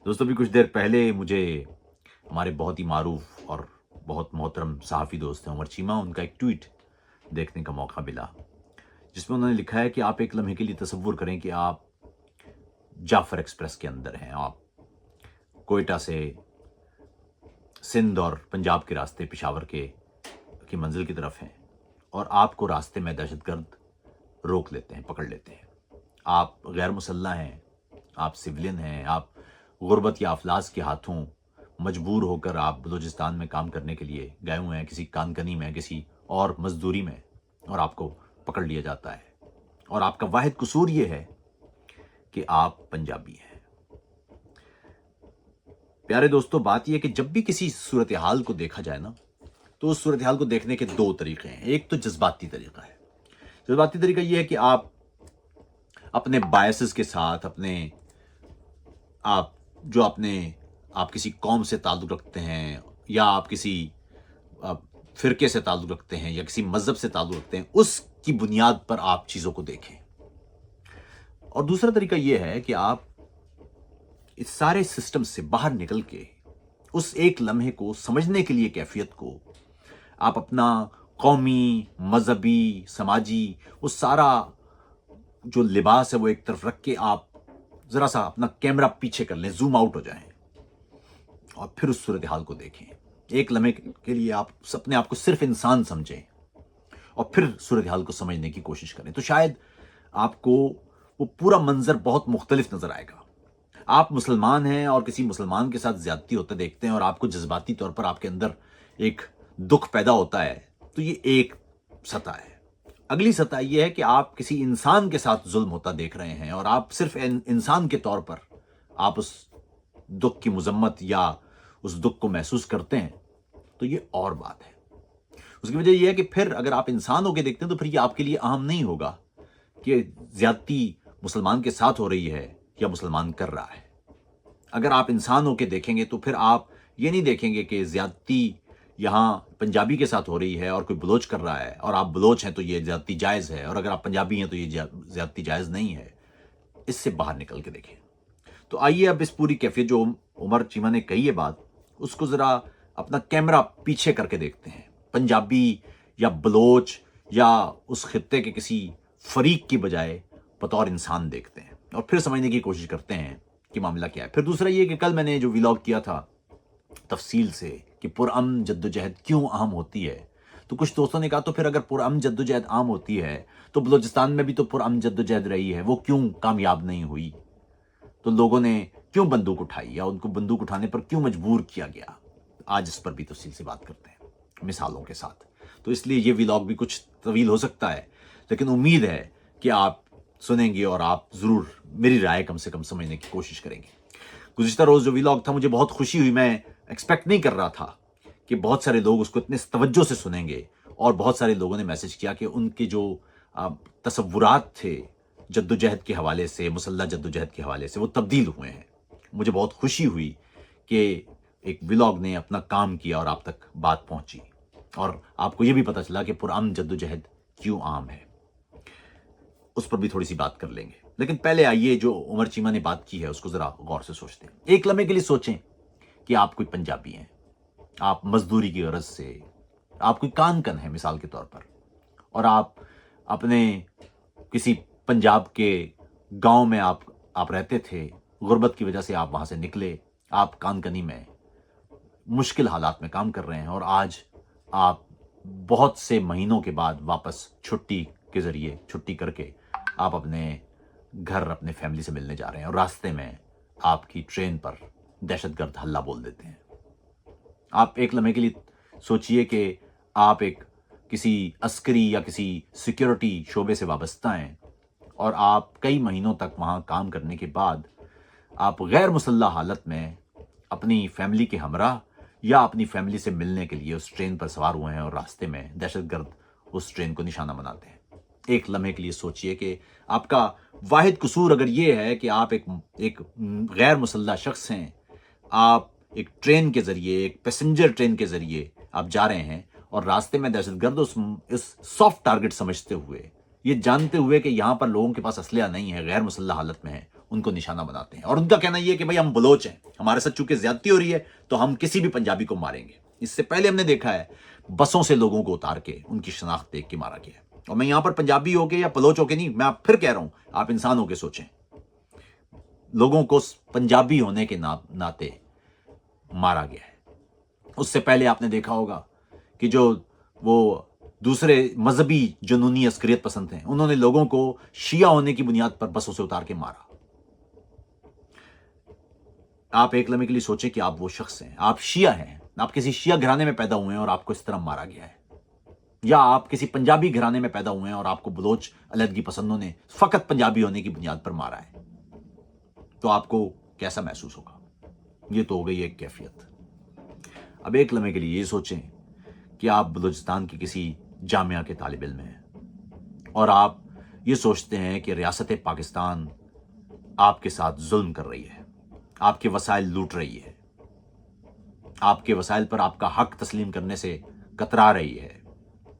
दोस्तों भी कुछ देर पहले मुझे हमारे बहुत ही मारूफ और बहुत मोहतरम सहाफ़ी दोस्त हैं उमर चीमा, उनका एक ट्वीट देखने का मौका मिला, जिसमें उन्होंने लिखा है कि आप एक लम्हे के लिए तसव्वुर करें कि आप जाफ़र एक्सप्रेस के अंदर हैं। आप कोयटा से सिंध और पंजाब के रास्ते पेशावर की मंजिल की तरफ हैं और आपको रास्ते में दहशतगर्द रोक लेते हैं, पकड़ लेते हैं। आप गैर मुसल्लह हैं, आप सिविलियन हैं, आप गुर्बत या अफलास के हाथों मजबूर होकर आप बलूचिस्तान में काम करने के लिए गए हुए हैं, किसी कानकनी में, किसी और मजदूरी में, और आपको पकड़ लिया जाता है। और आपका वाहिद कसूर ये है कि आप पंजाबी हैं। प्यारे दोस्तों, बात यह है कि जब भी किसी सूरत हाल को देखा जाए ना, तो उस सूरत हाल को देखने के दो तरीके हैं। एक तो जज्बाती तरीका है। जज्बाती तरीका यह है कि आप अपने बायसेस के साथ, आप किसी कौम से ताल्लुक़ रखते हैं, या आप किसी फ़िरके से ताल्लुक़ रखते हैं, या किसी मज़हब से ताल्लुक़ रखते हैं, उसकी बुनियाद पर आप चीज़ों को देखें। और दूसरा तरीका यह है कि आप इस सारे सिस्टम से बाहर निकल के उस एक लम्हे को समझने के लिए, कैफियत को, आप अपना कौमी, मज़हबी, समाजी, वो सारा जो लिबास है वो एक तरफ रख के आप ज़रा सा अपना कैमरा पीछे कर लें, ज़ूम आउट हो जाएं और फिर उस सूरत हाल को देखें। एक लम्हे के लिए आप अपने आप को सिर्फ इंसान समझें और फिर सूरत हाल को समझने की कोशिश करें, तो शायद आपको वो पूरा मंजर बहुत मुख्तलिफ नजर आएगा। आप मुसलमान हैं और किसी मुसलमान के साथ ज्यादती होते देखते हैं और आपको जज्बाती तौर पर आपके अंदर एक दुख पैदा होता है, तो ये एक सतह है। अगली सतह यह है कि आप किसी इंसान के साथ जुल्म होता देख रहे हैं और आप सिर्फ इंसान के तौर पर आप उस दुख की मुजम्मत या उस दुख को महसूस करते हैं, तो ये और बात है। उसकी वजह यह है कि फिर अगर आप इंसान होकर देखते हैं तो फिर ये आपके लिए अहम नहीं होगा कि ज्यादती मुसलमान के साथ हो रही है या मुसलमान कर रहा है। अगर आप इंसान होकर देखेंगे तो फिर आप ये नहीं देखेंगे कि ज्यादती यहाँ पंजाबी के साथ हो रही है और कोई बलोच कर रहा है, और आप बलोच हैं तो ये ज्यादती जायज़ है, और अगर आप पंजाबी हैं तो ये ज्यादती जायज़ नहीं है। इससे बाहर निकल के देखें। तो आइए अब इस पूरी कैफियत जो उमर चीमा ने कही है बात, उसको ज़रा अपना कैमरा पीछे करके देखते हैं। पंजाबी या बलोच या उस खित्ते के किसी फरीक की बजाय बतौर इंसान देखते हैं और फिर समझने की कोशिश करते हैं कि मामला क्या है। फिर दूसरा ये कि कल मैंने जो व्लॉग किया था तफसील से कि पुरअमन जद्दोजहद क्यों अहम होती है, तो कुछ दोस्तों ने कहा तो फिर अगर पुरअमन जद्दोजहद आम होती है तो बलूचिस्तान में भी तो पुरअमन जद्दोजहद रही है, वो क्यों कामयाब नहीं हुई? तो लोगों ने क्यों बंदूक उठाई या उनको बंदूक उठाने पर क्यों मजबूर किया गया? आज इस पर भी तफसील से बात करते हैं, मिसालों के साथ। तो इसलिए ये व्लॉग भी कुछ तवील हो सकता है, लेकिन उम्मीद है कि आप सुनेंगे और आप ज़रूर मेरी राय कम से कम समझने की कोशिश करेंगे। गुज़िश्ता रोज़ जो व्लॉग था, मुझे बहुत खुशी हुई। मैं एक्सपेक्ट नहीं कर रहा था कि बहुत सारे लोग उसको इतने तवज्जो से सुनेंगे, और बहुत सारे लोगों ने मैसेज किया कि उनके जो तसव्वुरात थे जद्दोजहद के हवाले से, मुसल्लह जद्दोजहद के हवाले से, वो तब्दील हुए हैं। मुझे बहुत खुशी हुई कि एक व्लॉग ने अपना काम किया और आप तक बात पहुंची, और आपको ये भी पता चला कि पुरअमन जद्दोजहद क्यों आम है। उस पर भी थोड़ी सी बात कर लेंगे, लेकिन पहले आइए जो उमर चीमा ने बात की है उसको ज़रा गौर से सोचते हैं। एक लम्हे के लिए सोचें कि आप कोई पंजाबी हैं, आप मजदूरी की गरज से, आप कोई कानकन है मिसाल के तौर पर, और आप अपने किसी पंजाब के गांव में आप रहते थे, गुर्बत की वजह से आप वहां से निकले, आप कानकनी में मुश्किल हालात में काम कर रहे हैं, और आज आप बहुत से महीनों के बाद वापस छुट्टी के ज़रिए छुट्टी करके आप अपने घर, अपने फैमिली से मिलने जा रहे हैं, और रास्ते में आपकी ट्रेन पर दहशतगर्द हल्ला बोल देते हैं। आप एक लम्हे के लिए सोचिए कि आप किसी अस्करी या किसी सिक्योरिटी शोबे से वाबस्ता हैं, और आप कई महीनों तक वहाँ काम करने के बाद आप गैर मुसल्लह हालत में अपनी फैमिली के हमरा या अपनी फैमिली से मिलने के लिए उस ट्रेन पर सवार हुए हैं, और रास्ते में दहशतगर्द उस ट्रेन को निशाना बनाते हैं। एक लम्हे के लिए सोचिए कि आपका वाहिद कसूर अगर ये है कि आप एक गैर मुसल्लह शख्स हैं, आप एक ट्रेन के ज़रिए, एक पैसेंजर ट्रेन के ज़रिए आप जा रहे हैं, और रास्ते में दहशतगर्द इस सॉफ्ट टारगेट समझते हुए, ये जानते हुए कि यहाँ पर लोगों के पास असलहा नहीं है, गैर मुसल्लह हालत में है, उनको निशाना बनाते हैं। और उनका कहना यह है कि भाई हम बलोच हैं, हमारे साथ चूंकि ज्यादती हो रही है तो हम किसी भी पंजाबी को मारेंगे। इससे पहले हमने देखा है बसों से लोगों को उतार के उनकी शनाख्त देख के मारा गया है। और मैं यहां पर पंजाबी होके या बलोच होके नहीं, मैं फिर कह रहा हूं, आप इंसान होके सोचें, लोगों को पंजाबी होने के नाते मारा गया है। उससे पहले आपने देखा होगा कि जो वो दूसरे मजहबी जुनूनी अस्करियत पसंद हैं, उन्होंने लोगों को शिया होने की बुनियाद पर बसों से उतार के मारा। आप एक लम्हे के लिए सोचें कि आप वो शख्स हैं, आप शिया हैं, आप किसी शिया घराने में पैदा हुए हैं और आपको इस तरह मारा गया है, या आप किसी पंजाबी घराने में पैदा हुए हैं और आपको बलोच अलहदगी पसंदों ने फकत पंजाबी होने की बुनियाद पर मारा है, तो आपको कैसा महसूस होगा? ये तो हो गई एक कैफियत। अब एक लम्हे के लिए ये सोचें कि आप बलूचिस्तान के किसी जामिया के तालिब इल्म हैं और आप ये सोचते हैं कि रियासत पाकिस्तान आपके साथ जुल्म कर रही है, आपके वसाइल लूट रही है, आपके वसाइल पर आपका हक तस्लीम करने से कतरा रही है।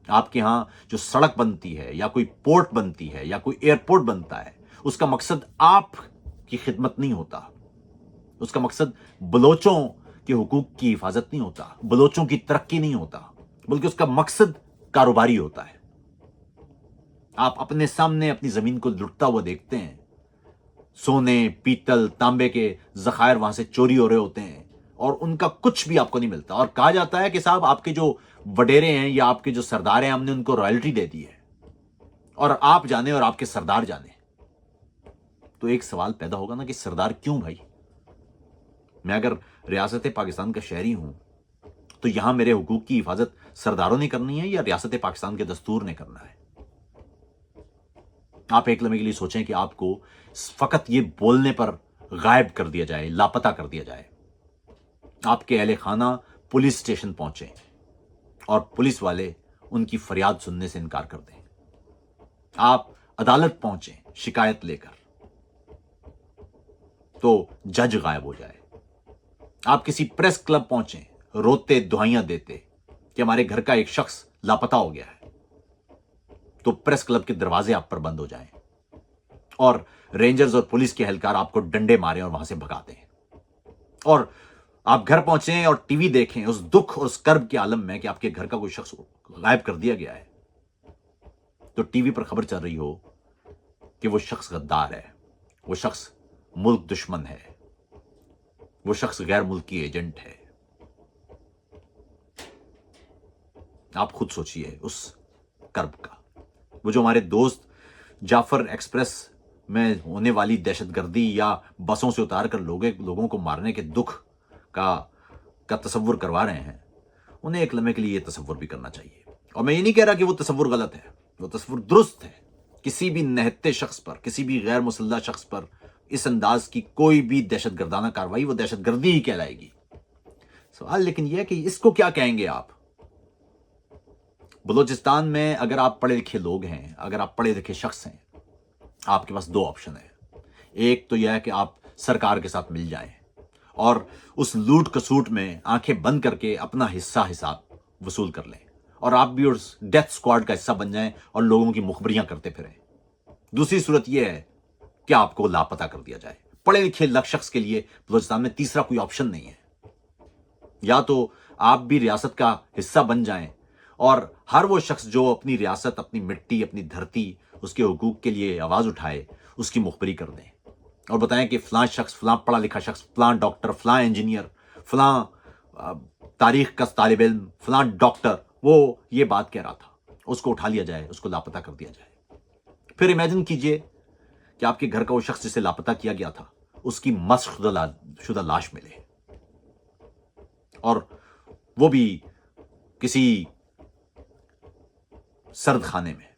आपके यहाँ जो सड़क बनती है या कोई पोर्ट बनती है या कोई एयरपोर्ट बनता है, उसका मकसद आपकी खिदमत नहीं होता, उसका मकसद बलोचों के हुकूक की हिफाजत नहीं होता, बलोचों की तरक्की नहीं होता, बल्कि उसका मकसद कारोबारी होता है। आप अपने सामने अपनी जमीन को लुटता हुआ देखते हैं, सोने पीतल तांबे के जखायर वहां से चोरी हो रहे होते हैं और उनका कुछ भी आपको नहीं मिलता। और कहा जाता है कि साहब आपके जो वडेरे हैं या आपके जो सरदार हैं, हमने उनको रॉयल्टी दे दी है, और आप जाने और आपके सरदार जाने। तो एक सवाल पैदा होगा ना कि सरदार क्यों भाई? मैं अगर रियासत पाकिस्तान का शहरी हूं तो यहां मेरे हुकूक की हिफाजत सरदारों ने करनी है या रियासत पाकिस्तान के दस्तूर ने करना है? आप एक लम्हे के लिए सोचें कि आपको फकत ये बोलने पर गायब कर दिया जाए, लापता कर दिया जाए। आपके अहले खाना पुलिस स्टेशन पहुंचे और पुलिस वाले उनकी फरियाद सुनने से इनकार कर दें। आप अदालत पहुंचे शिकायत लेकर तो जज गायब हो जाए। आप किसी प्रेस क्लब पहुंचे रोते दुहाइयां देते कि हमारे घर का एक शख्स लापता हो गया है, तो प्रेस क्लब के दरवाजे आप पर बंद हो जाएं और रेंजर्स और पुलिस के एहलकार आपको डंडे मारें और वहां से भगा दें। और आप घर पहुंचे और टीवी देखें उस दुख और उस कर्ब के आलम में कि आपके घर का कोई शख्स गायब कर दिया गया है, तो टीवी पर खबर चल रही हो कि वो शख्स गद्दार है, वो शख्स मुल्क दुश्मन है, वो शख्स गैर मुल्की एजेंट है। आप खुद सोचिए उस कर्ब का। वो जो हमारे दोस्त जाफर एक्सप्रेस में होने वाली दहशतगर्दी या बसों से उतार कर लोगों को मारने के दुख का तसव्वुर करवा रहे हैं, उन्हें एक लम्हे के लिए यह तसव्वुर भी करना चाहिए। और मैं ये नहीं कह रहा कि वो तसव्वुर गलत है, वो तसव्वुर दुरुस्त है। किसी भी निहत्ते शख्स पर, किसी भी गैर मुसल्लह शख्स पर इस अंदाज की कोई भी दहशतगर्दाना कार्रवाई वो दहशतगर्दी ही कहलाएगी। सवाल लेकिन यह है कि इसको क्या कहेंगे आप? बलूचिस्तान में अगर आप पढ़े लिखे लोग हैं, अगर आप पढ़े लिखे शख्स हैं, आपके पास दो ऑप्शन है। एक तो यह है कि आप सरकार के साथ मिल जाएं और उस लूट कसूट में आंखें बंद करके अपना हिसाब वसूल कर लें और आप भी उस डेथ स्क्वाड का हिस्सा बन जाएं और लोगों की मुखबरियां करते फिरें। दूसरी सूरत यह है कि आपको लापता कर दिया जाए। पढ़े लिखे शख्स के लिए बलूचिस्तान में तीसरा कोई ऑप्शन नहीं है। या तो आप भी रियासत का हिस्सा बन जाएं और हर वो शख्स जो अपनी रियासत, अपनी मिट्टी, अपनी धरती, उसके हुकूक के लिए आवाज उठाए, उसकी मुखबरी कर दें और बताएं कि फलां शख्स, फलां पढ़ा लिखा शख्स, फलां डॉक्टर, फलां इंजीनियर, फलां तारीख का तालिब इल्म, फलां डॉक्टर वो ये बात कह रहा था, उसको उठा लिया जाए, उसको लापता कर दिया जाए। फिर इमेजिन कीजिए कि आपके घर का वो शख्स जिसे लापता किया गया था, उसकी मस्ख़ुदा लाश मिले और वो भी किसी सर्द खाने में,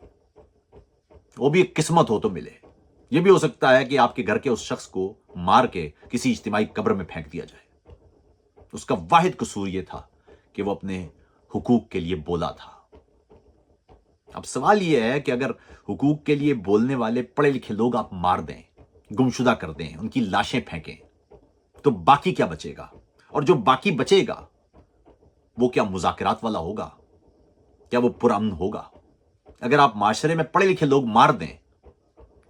वो भी एक किस्मत हो तो मिले। यह भी हो सकता है कि आपके घर के उस शख्स को मार के किसी इज्तिमाई कब्र में फेंक दिया जाए। उसका वाहिद कसूर यह था कि वो अपने हुकूक के लिए बोला था। अब सवाल यह है कि अगर हुकूक के लिए बोलने वाले पढ़े लिखे लोग आप मार दें, गुमशुदा कर दें, उनकी लाशें फेंकें, तो बाकी क्या बचेगा? और जो बाकी बचेगा वो क्या मुज़ाकरात वाला होगा? क्या वो पुरअमन होगा? अगर आप माशरे में पढ़े लिखे लोग मार दें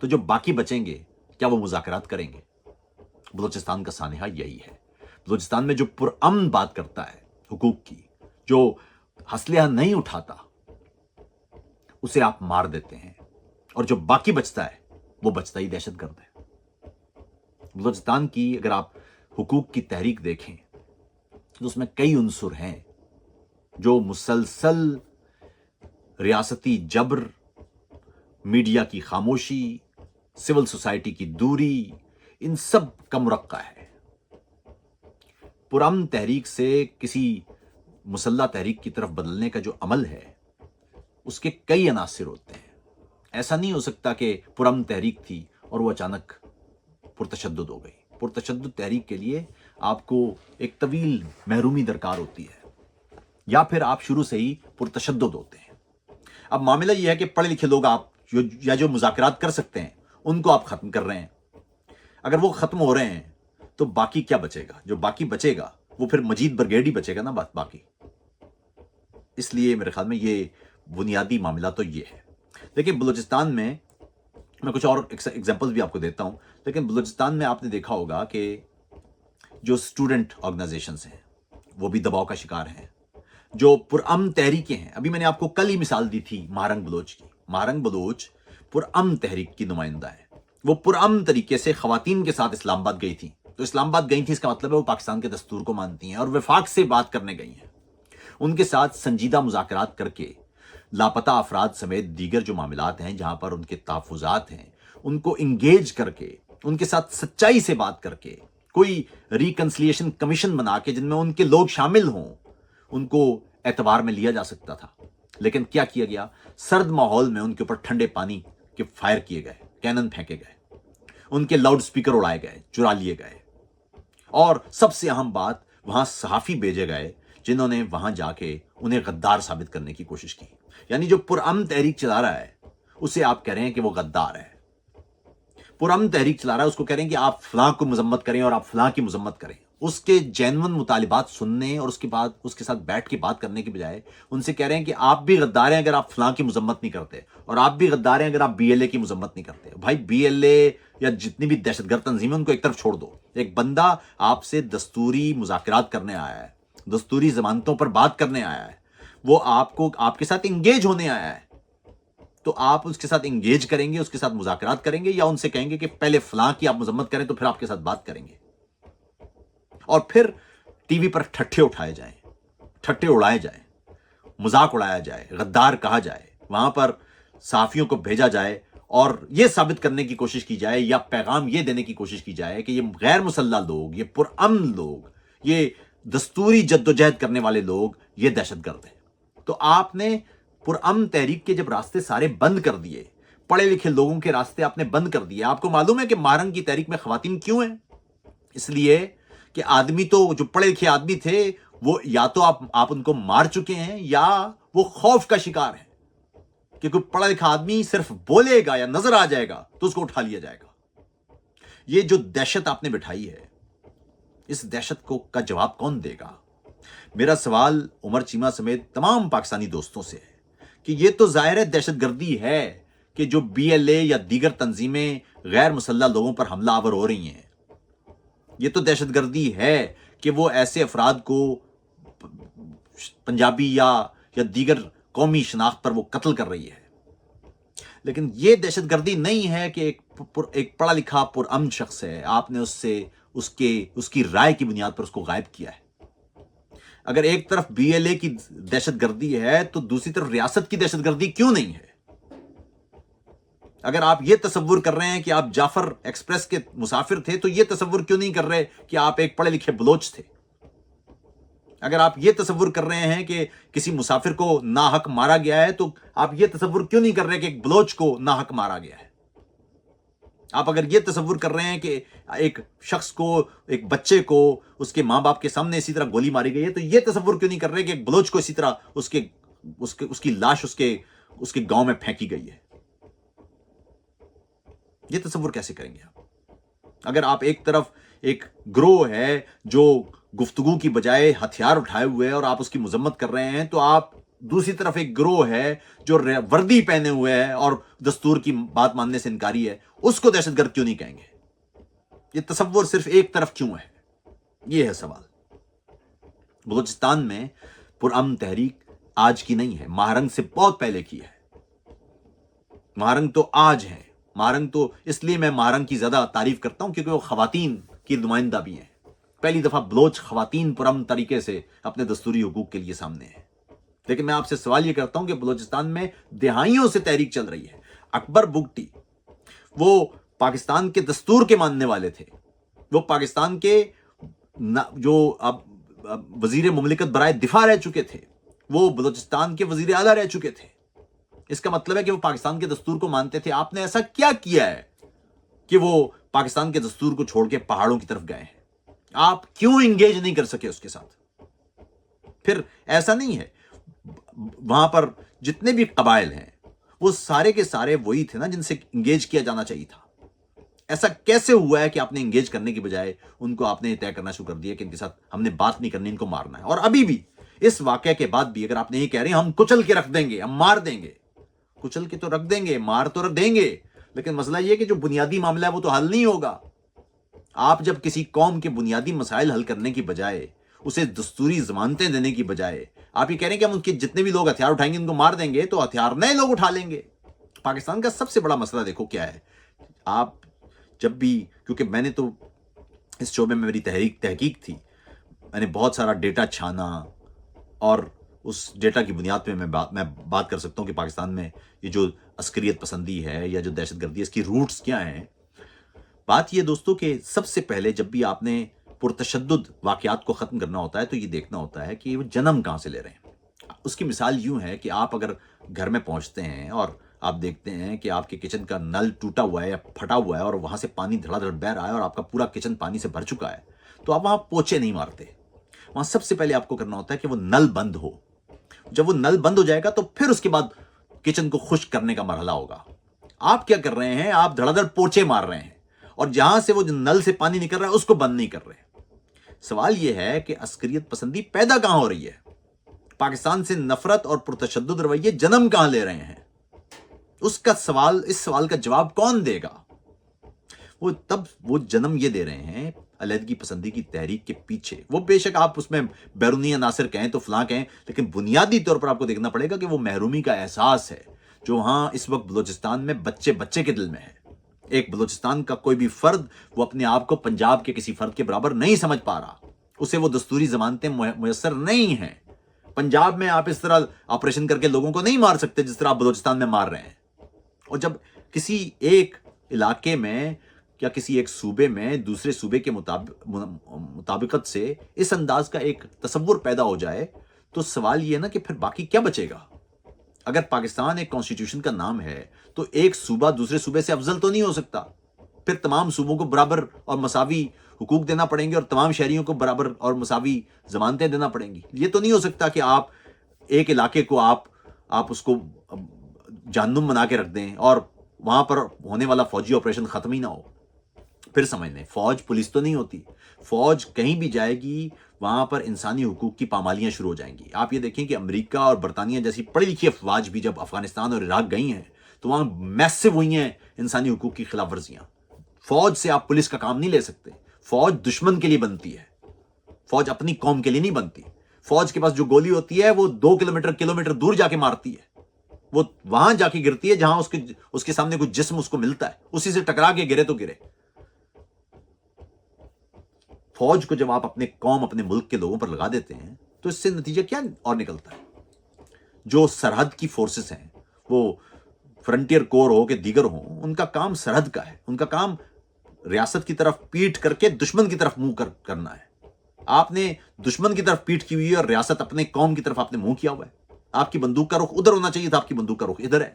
तो जो बाकी बचेंगे क्या वो मुज़ाकरात करेंगे? बलूचिस्तान का सानिहा यही है। बलूचिस्तान में जो पुरअमन बात करता है हुकूक की, जो हसलिया नहीं उठाता, उसे आप मार देते हैं, और जो बाकी बचता है वो बचता ही दहशतगर्द है। बलूचिस्तान की अगर आप हुकूक की तहरीक देखें तो उसमें कई उन्सुर हैं जो मुसलसल रियासती जबर, मीडिया की खामोशी, सिविल सोसाइटी की दूरी, इन सब का मुरक्का है। पुरअमन तहरीक से किसी मुसल्ला तहरीक की तरफ बदलने का जो अमल है उसके कई अनासिर होते हैं। ऐसा नहीं हो सकता कि पुरअमन तहरीक थी और वो अचानक पुरतशद्दुद हो गई। पुरतशद्दुद तहरीक के लिए आपको एक तवील महरूमी दरकार होती है, या फिर आप शुरू से ही पुरतशद्दुद होते हैं। अब मामला यह है कि पढ़े लिखे लोग आप जो मुज़ाकरात कर सकते हैं उनको आप ख़त्म कर रहे हैं। अगर वो ख़त्म हो रहे हैं तो बाकी क्या बचेगा? जो बाकी बचेगा वो फिर मजीद ब्रिगेड ही बचेगा ना बाकी। इसलिए मेरे ख्याल में ये बुनियादी मामला तो ये है। देखिए, बलूचिस्तान में मैं कुछ और एग्जांपल्स भी आपको देता हूं, लेकिन बलूचिस्तान में आपने देखा होगा कि जो स्टूडेंट ऑर्गेनाइजेशंस हैं वो भी दबाव का शिकार हैं। जो पुरअमन तहरीकें हैं, अभी मैंने आपको कल ही मिसाल दी थी महारंग बलोच की। महारंग बलोच पुरअमन तहरीक की नुमाइंदा है। वो पुरअमन तरीके से खवातीन के साथ इस्लामाबाद गई थी। तो इस्लामाबाद गई थी इसका मतलब है वो पाकिस्तान के दस्तूर को मानती हैं और वफाक से बात करने गई हैं। उनके साथ संजीदा मुज़ाकरात करके लापता अफराद समेत दीगर जो मामलात हैं जहां पर उनके तहफ़्फ़ुज़ात हैं उनको इंगेज करके, उनके साथ सच्चाई से बात करके, कोई रिकन्सिलिएशन कमीशन बना के जिनमें उनके लोग शामिल हों, उनको एतबार में लिया जा सकता था। लेकिन क्या किया गया? सर्द माहौल में उनके ऊपर ठंडे पानी के फायर किए गए, कैनन फेंके गए, उनके लाउड स्पीकर उड़ाए गए, चुरा लिए गए, और सबसे अहम बात, वहां सहाफ़ी भेजे गए जिन्होंने वहां जाके उन्हें गद्दार साबित करने की कोशिश की। यानी जो पुरअमन तहरीक चला रहा है उसे आप कह रहे हैं कि वो गद्दार है। पुरअमन तहरीक चला रहा है उसको कह रहे हैं कि आप फलां को मजम्मत करें और आप फलां की मजम्मत करें। उसके जेन्युइन मुतालिबात सुनने और उसके बाद उसके साथ बैठ के बात करने के बजाय उनसे कह रहे हैं कि आप भी गद्दार हैं अगर आप फलां की मजम्मत नहीं करते, और आप भी गद्दार हैं अगर आप BLA की मजम्मत नहीं करते। भाई, BLA या जितनी भी दहशतगर्द तंजीमें उनको एक तरफ छोड़ दो। एक बंदा आपसे दस्तूरी मुज़ाकरात करने आया है, दस्तूरी जमानतों पर बात करने आया है, वो आपके साथ इंगेज होने आया है, तो आप उसके साथ इंगेज करेंगे, उसके साथ मुज़ाकरात करेंगे, या उनसे कहेंगे कि पहले फलां की आप मजम्मत करें तो फिर आपके साथ बात करेंगे, और फिर टीवी पर ठट्ठे उठाए जाएं, ठट्ठे उड़ाए जाएं, मजाक उड़ाया जाए, गद्दार कहा जाए, वहां पर साफियों को भेजा जाए और यह साबित करने की कोशिश की जाए या पैगाम यह देने की कोशिश की जाए कि ये गैर मुसल्ला लोग, ये पुरअमन लोग, ये दस्तूरी जद्दोजहद करने वाले लोग, ये दहशतगर्द हैं। तो आपने पुरअमन तहरीक के जब रास्ते सारे बंद कर दिए, पढ़े लिखे लोगों के रास्ते आपने बंद कर दिए। आपको मालूम है कि महारंग की तहरीक में खवातीन क्यों हैं? इसलिए कि आदमी तो जो पढ़े लिखे आदमी थे वो या तो आप उनको मार चुके हैं या वो खौफ का शिकार है कि कोई पढ़ा लिखा आदमी सिर्फ बोलेगा या नजर आ जाएगा तो उसको उठा लिया जाएगा। ये जो दहशत आपने बिठाई है, इस दहशत का जवाब कौन देगा? मेरा सवाल उमर चीमा समेत तमाम पाकिस्तानी दोस्तों से है कि ये तो जाहिर है दहशतगर्दी है कि जो BLA या दीगर तंजीमें गैर मुसल्ला लोगों पर हमला आवर हो रही हैं। ये तो दहशतगर्दी है कि वो ऐसे अफराद को पंजाबी या दीगर कौमी शनाख्त पर वो कत्ल कर रही है। लेकिन ये दहशतगर्दी नहीं है कि एक पढ़ा लिखा पुरअमन शख्स है, आपने उसकी राय की बुनियाद पर उसको गायब किया है। अगर एक तरफ BLA की दहशतगर्दी है तो दूसरी तरफ रियासत की दहशतगर्दी क्यों नहीं है? अगर आप ये तसव्वुर कर रहे हैं कि आप जाफर एक्सप्रेस के मुसाफिर थे तो ये तसव्वुर क्यों नहीं कर रहे कि आप एक पढ़े लिखे बलोच थे? अगर आप ये तसव्वुर कर रहे हैं कि किसी मुसाफिर को नाहक मारा गया है तो आप ये तसव्वुर क्यों नहीं कर रहे कि एक बलोच को नाहक मारा गया है? आप अगर ये तसव्वुर कर रहे हैं कि एक शख्स को, एक बच्चे को उसके मां बाप के सामने इसी तरह गोली मारी गई है, तो ये तसव्वुर क्यों नहीं कर रहे कि एक बलोच को इसी तरह उसकी लाश उसके गांव में फेंकी गई है? ये तसव्वुर कैसे करेंगे आप? अगर आप एक तरफ एक ग्रोह है जो गुफ्तगू की बजाय हथियार उठाए हुए है और आप उसकी मजम्मत कर रहे हैं, तो आप दूसरी तरफ एक गिरोह है जो वर्दी पहने हुए है और दस्तूर की बात मानने से इनकारी है, उसको दहशतगर्द क्यों नहीं कहेंगे? ये तसव्वुर सिर्फ एक तरफ क्यों है? ये है सवाल। बलूचिस्तान में पुरअमन तहरीक आज की नहीं है, महारंग से बहुत पहले की है। महारंग तो आज है। महारंग तो इसलिए मैं महारंग की ज्यादा तारीफ करता हूं क्योंकि वो खवातीन की नुमाइंदा भी है। पहली दफा बलोच खवातीन पुरअमन तरीके से अपने दस्तूरी हुकूक के लिए सामने है। लेकिन मैं आपसे सवाल ये करता हूं कि बलूचिस्तान में दिहाइयों से तहरीक चल रही है। अकबर बुगटी वो पाकिस्तान के दस्तूर के मानने वाले थे, वो पाकिस्तान के जो अब वजीर मुमलिकत बराए दिफा रह चुके थे, वो बलूचिस्तान के वजीर आला रह चुके थे। इसका मतलब है कि वो पाकिस्तान के दस्तूर को मानते थे। आपने ऐसा क्या किया है कि वो पाकिस्तान के दस्तूर को छोड़ के पहाड़ों की तरफ गए हैं? आप क्यों इंगेज नहीं कर सके उसके साथ? फिर ऐसा नहीं है, वहां पर जितने भी कबाइल हैं वो सारे के सारे वही थे ना जिनसे इंगेज किया जाना चाहिए था। ऐसा कैसे हुआ है कि आपने इंगेज करने की बजाय उनको आपने तय करना शुरू कर दिया कि इनके साथ हमने बात नहीं करनी, इनको मारना है? और अभी भी इस वाकये के बाद भी अगर आपने ये कह रहे हैं हम कुचल के रख देंगे, हम मार देंगे, कुचल के तो रख देंगे, मार तो रख देंगे, लेकिन मसला यह कि जो बुनियादी मामला है वो तो हल नहीं होगा। आप जब किसी कौम के बुनियादी मसाइल हल करने की बजाय, उसे दस्तूरी जमानतें देने की बजाय आप ये कह रहे हैं कि हम उनके जितने भी लोग हथियार उठाएंगे उनको मार देंगे, तो हथियार नए लोग उठा लेंगे। पाकिस्तान का सबसे बड़ा मसला देखो क्या है। आप जब भी, क्योंकि मैंने तो इस शोबे में मेरी तहकीक थी, मैंने बहुत सारा डेटा छाना और उस डेटा की बुनियाद पे मैं बात कर सकता हूं कि पाकिस्तान में ये जो अस्करियत पसंदी है या जो दहशतगर्दी है, इसकी रूट्स क्या हैं। बात ये दोस्तों कि सबसे पहले जब भी आपने पुरतशद्दुद वाकयात को ख़त्म करना होता है तो ये देखना होता है कि वो जन्म कहाँ से ले रहे हैं। उसकी मिसाल यूं है कि आप अगर घर में पहुंचते हैं और आप देखते हैं कि आपके किचन का नल टूटा हुआ है या फटा हुआ है और वहां से पानी धड़ाधड़ बह रहा है और आपका पूरा किचन पानी से भर चुका है, तो आप वहां पोछे नहीं मारते। वहां सबसे पहले आपको करना होता है कि वो नल बंद हो। जब वो नल बंद हो जाएगा तो फिर उसके बाद किचन को खुश्क करने का मरहला होगा। आप क्या कर रहे हैं? आप धड़ाधड़ पोछे मार रहे हैं और जहां से वो नल से पानी निकल रहा है उसको बंद नहीं कर रहे। सवाल यह है कि अस्करियत पसंदी पैदा कहां हो रही है? पाकिस्तान से नफरत और पुरतशद्दुद रवैये जन्म कहां ले रहे हैं? उसका सवाल, इस सवाल का जवाब कौन देगा? वो जन्म ये दे रहे हैं अलहदगी पसंदी की तहरीक के पीछे। वो बेशक आप उसमें बैरूनी अनासर कहें तो फलां कहें, लेकिन बुनियादी तौर पर आपको देखना पड़ेगा कि वो महरूमी का एहसास है जो वहां इस वक्त बलूचिस्तान में बच्चे बच्चे के दिल में है। एक बलूचिस्तान का कोई भी फर्द वो अपने आप को पंजाब के किसी फर्द के बराबर नहीं समझ पा रहा। उसे वो दस्तूरी जमानतें मुयस्सर नहीं हैं। पंजाब में आप इस तरह ऑपरेशन करके लोगों को नहीं मार सकते जिस तरह आप बलूचिस्तान में मार रहे हैं। और जब किसी एक इलाके में या किसी एक सूबे में दूसरे सूबे के मुताबिकत से इस अंदाज का एक तसव्वुर पैदा हो जाए तो सवाल यह ना कि फिर बाकी क्या बचेगा? अगर पाकिस्तान एक कॉन्स्टिट्यूशन का नाम है तो एक सूबा दूसरे सूबे से अफजल तो नहीं हो सकता। फिर तमाम सूबों को बराबर और मसावी हुकूक देना पड़ेंगे और तमाम शहरियों को बराबर और मसावी जमानतें देना पड़ेंगी। ये तो नहीं हो सकता कि आप एक इलाके को आप उसको जाननुम बना के रख दें और वहां पर होने वाला फौजी ऑपरेशन खत्म ही ना हो। फिर समझ लें, फौज पुलिस तो नहीं होती। फौज कहीं भी जाएगी वहां पर इंसानी हुकूक की पामालियां शुरू हो जाएंगी। आप ये देखें कि अमेरिका और बरतानिया जैसी पढ़ी लिखी अफवाज भी जब अफगानिस्तान और इराक गई हैं तो वहां मैसिव हुई हैं इंसानी हुकूक की खिलाफ वर्जियां। फौज से आप पुलिस का काम नहीं ले सकते। फौज दुश्मन के लिए बनती है, फौज अपनी कौम के लिए नहीं बनती। फौज के पास जो गोली होती है वो 2 किलोमीटर दूर जाके मारती है। वो वहां जाके गिरती है जहां उसके सामने कोई जिस्म उसको मिलता है, उसी से टकरा के गिरे तो गिरे। फौज को जब आप अपने कौम, अपने मुल्क के लोगों पर लगा देते हैं तो इससे नतीजा क्या और निकलता है? जो सरहद की फोर्सेस हैं, वो फ्रंटियर कोर हो के दीगर हो, उनका काम सरहद का है। उनका काम रियासत की तरफ पीठ करके दुश्मन की तरफ मुंह करना है। आपने दुश्मन की तरफ पीठ की हुई है और रियासत अपने कौम की तरफ आपने मुंह किया हुआ है। आपकी बंदूक का रुख उधर होना चाहिए था, आपकी बंदूक का रुख इधर है।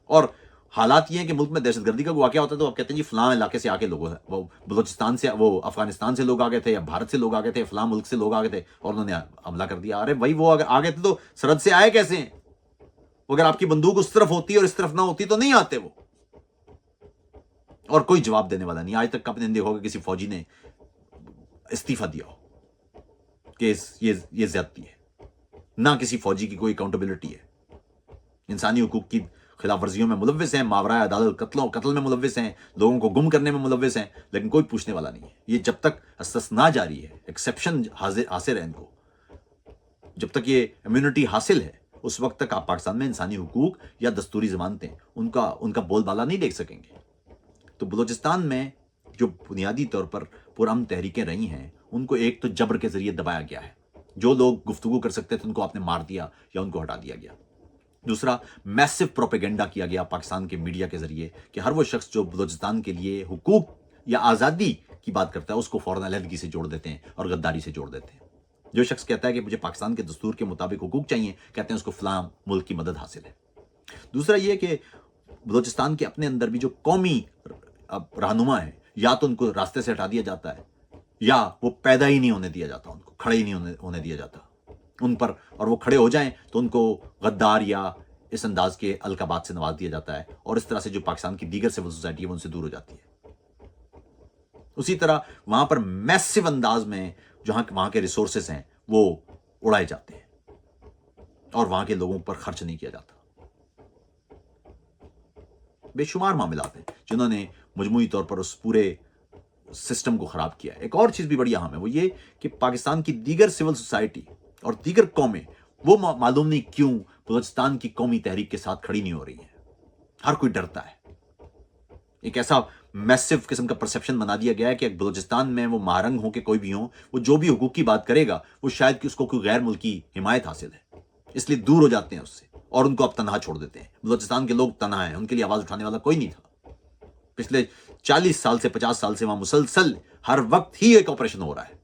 और हालात ये हैं कि मुल्क में दहशतगर्दी का वाकया होता है तो आप कहते हैं जी फलां इलाके से आके लोगों, वो बलूचिस्तान से, वो अफगानिस्तान से लोग आ गए थे या भारत से लोग आ गए थे, फलां मुल्क से लोग आ गए थे और उन्होंने हमला कर दिया। अरे भाई, वो अगर आ गए थे तो सरहद से आए कैसे हैं? अगर आपकी बंदूक उस तरफ होती और इस तरफ ना होती तो नहीं आते वो। और कोई जवाब देने वाला नहीं। आज तक आपने देखोगे किसी फौजी ने इस्तीफा दिया हो कि ये ज्यादती है। ना किसी फौजी की कोई अकाउंटेबिलिटी है। इंसानी हुकूक की खिलाफ वर्जियों में मुलव्विस हैं, मावराए अदालत कत्ल में मुलव्विस हैं, लोगों को गुम करने में मुलव्विस हैं, लेकिन कोई पूछने वाला नहीं है। ये जब तक इस्तिस्ना जारी है, एक्सेप्शन हासिल है इनको, जब तक ये इम्यूनिटी हासिल है, उस वक्त तक आप पाकिस्तान में इंसानी हुकूक या दस्तूरी ज़मानतें उनका बोलबाला नहीं देख सकेंगे। तो बलूचिस्तान में जो बुनियादी तौर पर पुरअमन तहरीकें रही हैं, उनको एक तो जबर के जरिए दबाया गया है। जो लोग गुफ्तगू कर सकते थे उनको आपने मार दिया या उनको हटा दिया गया। दूसरा, मैसिव प्रोपेगेंडा किया गया पाकिस्तान के मीडिया के जरिए कि हर वो शख्स जो बलूचिस्तान के लिए हुकूक या आज़ादी की बात करता है उसको फौरन अलहदगी से जोड़ देते हैं और गद्दारी से जोड़ देते हैं। जो शख्स कहता है कि मुझे पाकिस्तान के दस्तूर के मुताबिक हुकूक चाहिए, कहते हैं उसको फलां मुल्क की मदद हासिल है। दूसरा ये कि बलूचिस्तान के अपने अंदर भी जो कौमी रहनुमा है, या तो उनको रास्ते से हटा दिया जाता है या वो पैदा ही नहीं होने दिया जाता, उनको खड़े ही नहीं होने दिया जाता उन पर, और वो खड़े हो जाएं तो उनको गद्दार या इस अंदाज के अलकाबात से नवाज दिया जाता है, और इस तरह से जो पाकिस्तान की दीगर सिविल सोसाइटी है वो उनसे दूर हो जाती है। उसी तरह वहां पर मैसिव अंदाज में जहां वहां के रिसोर्सेस हैं वो उड़ाए जाते हैं और वहां के लोगों पर खर्च नहीं किया जाता। बेशुमार मामलात हैं जिन्होंने मजमूई तौर पर उस पूरे सिस्टम को खराब किया है। एक और चीज भी बड़ी अहम है, वो ये कि पाकिस्तान की दीगर सिविल सोसाइटी और दीगर कौमें वो मालूम नहीं क्यों बलूचिस्तान की कौमी तहरीक के साथ खड़ी नहीं हो रही है। हर कोई डरता है। एक ऐसा मैसिव किस्म का परसेप्शन बना दिया गया है कि बलूचिस्तान में वो महारंग हो के कोई भी हो, वो जो भी हुकूक की बात करेगा वो शायद कि उसको कोई गैर मुल्की हिमायत हासिल है, इसलिए दूर हो जाते हैं उससे और उनको अब तनहा छोड़ देते हैं। बलूचिस्तान के लोग तनहा हैं, उनके लिए आवाज उठाने वाला कोई नहीं था। पिछले 40 साल से 50 साल से वहां मुसलसल हर वक्त ही एक ऑपरेशन हो रहा है,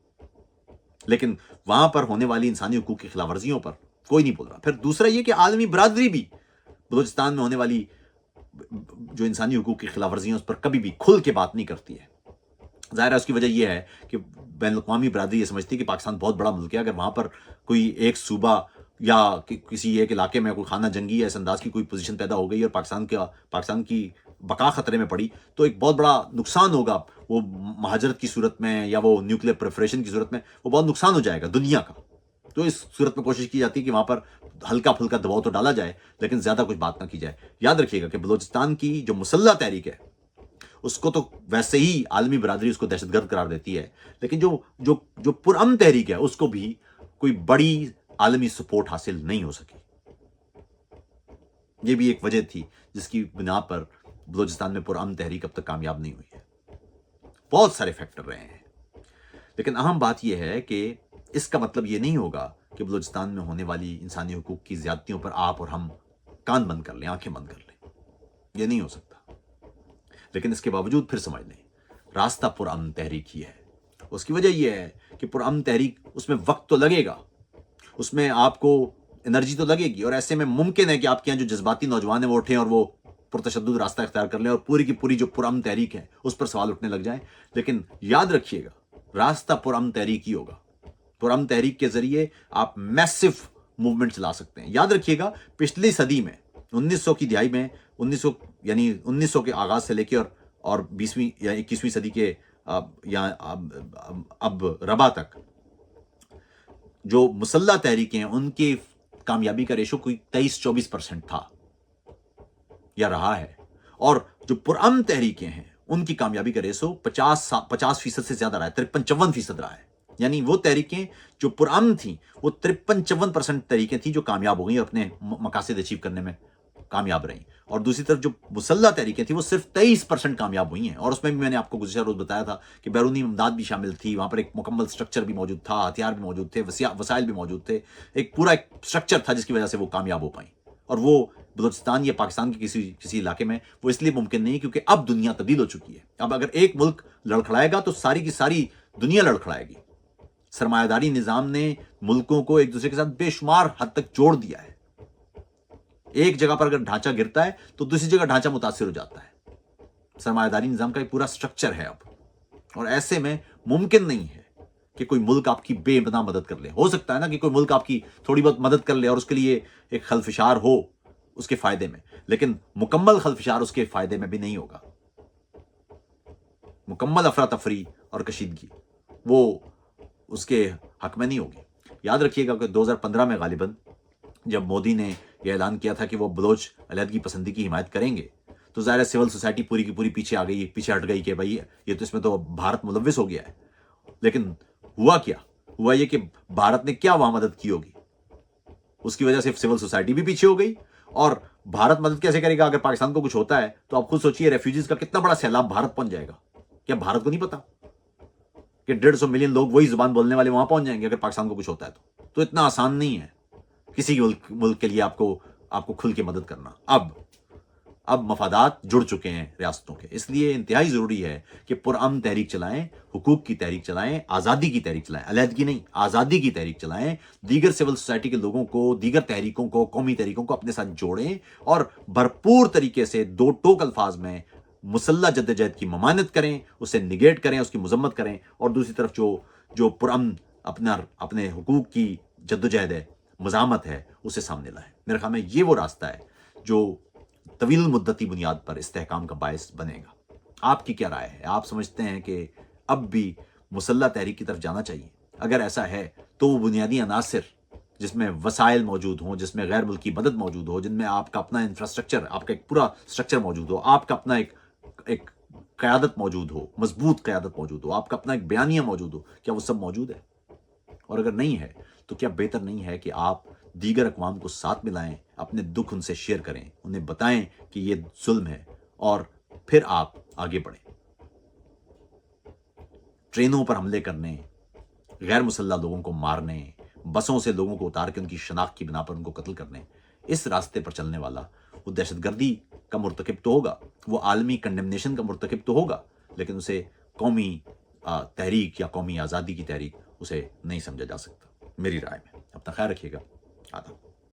लेकिन वहां पर होने वाली इंसानी हुकूक की खिलाफ वर्जियों पर कोई नहीं बोल रहा। फिर दूसरा यह कि आलमी बरादरी भी बलूचिस्तान में होने वाली जो इंसानी हुकूक की खिलाफ वर्जियां उस पर कभी भी खुल के बात नहीं करती है। जाहिर है उसकी वजह यह है कि बैनुल-अक़वामी बरादरी ये समझती है कि पाकिस्तान बहुत बड़ा मुल्क है, अगर वहां पर कोई एक सूबा या किसी एक इलाके में कोई खाना जंगी या इस अंदाज की कोई पोजीशन पैदा हो गई और पाकिस्तान की बका खतरे में पड़ी तो एक बहुत बड़ा नुकसान होगा। वो महाजरत की सूरत में या वो न्यूक्लियर प्रेफरेशन की सूरत में वो बहुत नुकसान हो जाएगा दुनिया का। तो इस सूरत में कोशिश की जाती है कि वहां पर हल्का फुल्का दबाव तो डाला जाए, लेकिन ज्यादा कुछ बात ना की जाए। याद रखिएगा कि बलूचिस्तान की जो मुसल्लह तहरीक है उसको तो वैसे ही आलमी बरादरी उसको दहशतगर्द करार देती है, लेकिन जो पुरअमन तहरीक है उसको भी कोई बड़ी आलमी सपोर्ट हासिल नहीं हो सकी। ये भी एक वजह थी जिसकी बिना पर बलूचिस्तान में पुरअमन तहरीक अब तक कामयाब नहीं हुई है। बहुत सारे फैक्टर रहे हैं, लेकिन अहम बात यह है कि इसका मतलब यह नहीं होगा कि बलूचिस्तान में होने वाली इंसानी हुकूक की ज्यादतियों पर आप और हम कान बंद कर लें, आंखें बंद कर लें। यह नहीं हो सकता। लेकिन इसके बावजूद फिर समझ लें, रास्ता पुरअमन तहरीक ही है। उसकी वजह यह है कि पुरअमन तहरीक उसमें वक्त तो लगेगा, उसमें आपको एनर्जी तो लगेगी, और ऐसे में मुमकिन है कि आपके यहाँ जो जज्बाती नौजवान है वो उठें और वो पुरतशद्दुद रास्ता इख्तियार कर लें और पूरी की पूरी जो पुरअमन तहरीक है उस पर सवाल उठने लग जाए। लेकिन याद रखिएगा, रास्ता पुरअमन तहरीक ही होगा। पुरअमन तहरीक के जरिए आप मैसिव मूवमेंट चला सकते हैं। याद रखिएगा, पिछली सदी में 1900 की दिहाई में 1900 के आगाज से लेकर और 20वीं या 21वीं सदी के अब रबा तक जो मुसल्लह तहरीकें हैं उनकी कामयाबी का रेशो कोई 23-24% था या रहा है, और जो पुरअमन तहरीकें हैं उनकी कामयाबी का रेशो 50% से ज्यादा रहा है, 53-54% रहा है। यानी वो तहरीकें जो पुरअमन थी वो 53-54% तहरीकें थी जो कामयाब हो गई और अपने मकासद अचीव करने में कामयाब रही, और दूसरी तरफ जो मुसल्लह तहरीकें थी वो सिर्फ 23% कामयाब हुई हैं। और उसमें भी मैंने आपको गुज़िश्ता रोज बताया था कि बैरूनी इमदाद भी शामिल थी, वहां पर एक मुकम्मल स्ट्रक्चर भी मौजूद था, हथियार भी मौजूद थे, वसाइल भी मौजूद थे, एक पूरा एक स्ट्रक्चर था जिसकी वजह से वो कामयाब हो पाई। और वो बलूचिस्तान या पाकिस्तान के किसी इलाके में वो इसलिए मुमकिन नहीं क्योंकि अब दुनिया तब्दील हो चुकी है। अब अगर एक मुल्क लड़खड़ाएगा तो सारी की सारी दुनिया लड़खड़ाएगी। सरमायादारी निजाम ने मुल्कों को एक दूसरे के साथ बेशुमार हद तक जोड़ दिया है। एक जगह पर अगर ढांचा गिरता है तो दूसरी जगह ढांचा मुतासिर हो जाता है। सरमायादारी निजाम का एक पूरा स्ट्रक्चर है अब, और ऐसे में मुमकिन नहीं है कि कोई मुल्क आपकी बेपनाह मदद कर ले। हो सकता है ना कि कोई मुल्क आपकी थोड़ी बहुत मदद कर ले और उसके लिए एक खलफिशार हो उसके फायदे में, लेकिन मुकम्मल खलफिशार उसके फायदे में भी नहीं होगा। मुकम्मल अफरा तफरी और कशीदगी वो उसके हक में नहीं होगी। याद रखिएगा कि 2015 में गालिबन जब मोदी ने यह ऐलान किया था कि वो बलोच अलहदगी पसंदी की हिमायत करेंगे, तो ज़ाहिर है सिविल सोसाइटी पूरी की पूरी पीछे आ गई, पीछे हट गई कि भाई ये तो इसमें तो भारत मुलव्विस हो गया है। लेकिन हुआ क्या? हुआ ये कि भारत ने क्या वहां मदद की होगी, उसकी वजह से सिविल सोसाइटी भी पीछे हो गई। और भारत मदद कैसे करेगा? अगर पाकिस्तान को कुछ होता है तो आप खुद सोचिए, रेफ्यूजीज का कितना बड़ा सैलाब भारत पहुंच जाएगा। क्या भारत को नहीं पता कि 150 मिलियन लोग वही जुबान बोलने वाले वहां पहुंच जाएंगे अगर पाकिस्तान को कुछ होता है? तो इतना आसान नहीं है किसी मुल्क के लिए आपको खुल के मदद करना। अब मफादात जुड़ चुके हैं रियासतों के, इसलिए इंतहाई जरूरी है कि पुरअमन तहरीक चलाएं, हुकूक की तहरीक चलाएं, आज़ादी की तहरीक चलाएं, अलहदगी नहीं, आज़ादी की तहरीक चलाएं। दीगर सिविल सोसाइटी के लोगों को, दीगर तहरीकों को, कौमी तहरीकों को अपने साथ जोड़ें और भरपूर तरीके से दो टोक अल्फाज में मुसल्लह जद्दोजहद की ममानत करें, उसे निगेट करें, उसकी मजम्मत करें। और दूसरी तरफ जो पुरअमन अपने हुकूक की जद्दोजहद है, मज़ामत है, उसे सामने लाएं। मेरे ख्याल में ये वो रास्ता है जो तवील मुद्दती बुनियाद पर इस्तेहकाम का बायस बनेगा। आपकी क्या राय है? आप समझते हैं कि अब भी मुसल्लह तहरीक की तरफ जाना चाहिए? अगर ऐसा है तो वो बुनियादी अनासिर जिसमें वसाइल मौजूद हों, जिसमें गैर मुल्की मदद मौजूद हो, जिनमें आपका अपना इंफ्रास्ट्रक्चर, आपका एक पूरा स्ट्रक्चर मौजूद हो, आपका अपना एक क़यादत मौजूद हो, मजबूत क़यादत मौजूद हो, आपका अपना एक बयानिया मौजूद हो, क्या वो सब मौजूद है? और अगर नहीं है तो क्या बेहतर नहीं है कि आप दीगर अक़वाम को साथ मिलाएं, अपने दुख उनसे शेयर करें, उन्हें बताएं कि ये जुल्म है और फिर आप आगे बढ़ें। ट्रेनों पर हमले करने, गैर मुसल्लह लोगों को मारने, बसों से लोगों को उतार के उनकी शनाख्त की बिना पर उनको कत्ल करने, इस रास्ते पर चलने वाला वो दहशतगर्दी का मुर्तकिब तो होगा, वो आलमी कंडेमनेशन का मुर्तकिब तो होगा, लेकिन उसे कौमी तहरीक या कौमी आज़ादी की तहरीक उसे नहीं समझा जा सकता, मेरी राय में। अपना ख्याल रखिएगा। आदाब।